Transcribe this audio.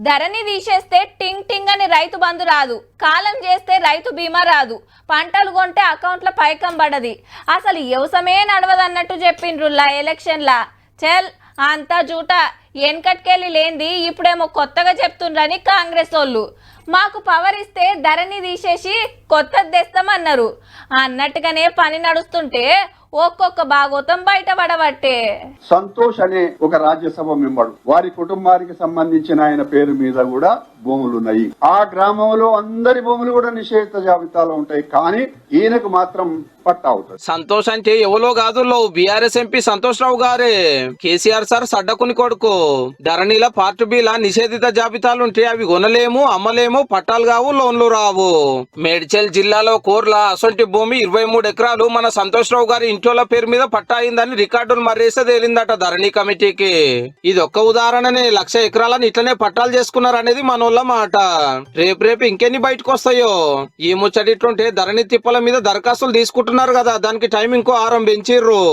ధరని తీసేస్తే టింగ్ టింగ్ అని రైతు బంధు రాదు, కాలం చేస్తే రైతు బీమా రాదు, పంటలు కొంటే అకౌంట్ల పైకం పడది, అసలు వ్యవసమే నడవదన్నట్టు చెప్పిండ్రుల్లా ఎలక్షన్లా. చల్ అంతా జూట, వెనకట్కెళ్ళి లేంది ఇప్పుడేమో కొత్తగా చెప్తుండ్రని కాంగ్రెస్ వాళ్ళు. మాకు పవర్ ఇస్తే ధరని తీసేసి కొత్తది తెస్తామన్నారు అన్నట్టుగానే పని నడుస్తుంటే ఒక్కొక్క భాగోతం బయటపడబట్టే. సంతోష్ అనే ఒక రాజ్యసభ మెంబరు, వారి కుటుంబానికి సంబంధించిన ఆయన పేరు మీద కూడా భూములున్నాయి. ఆ గ్రామంలో అందరి భూములు కూడా నిషేధిత జాబితాలో ఉంటాయి, కానీ ఈయనకు మాత్రం పట్టా అవుతుంది. సంతోష్ అంటే ఎవలో కాదు, బీఆర్ఎస్ ఎంపీ సంతోష్ రావు గారే. కేసీఆర్ సార్ సడ్డకుని కొడుకు. ధరణిల పార్ట్ బిల నిషేధిత జాబితాలుంటే అవి కొనలేము, అమ్మలేము, పట్టాలు కావు, లోన్లు రావు. మేడ్చల్ జిల్లాలో కోర్ల అసొంటి భూమి 23 ఎకరాలు మన సంతోష్ రావు గారి ఇంట్లో పేరు మీద పట్టా అయిందని రికార్డులు మర్రేస్తే తేలిందట ధరణి కమిటీకి. ఇది ఒక్క ఉదాహరణనే, 1,00,000 ఎకరాలను ఇట్లనే పట్టాలు చేసుకున్నారు అనేది మనోళ్ళ మాట. రేపు ఇంకెన్ని బయటకు వస్తాయో. ఈ ముచ్చటిట్లుంటే ధరణి తిప్పల మీద దరఖాస్తులు తీసుకుంటున్నారు కదా, దానికి టైం ఇంకో 6 పెంచిర్రు.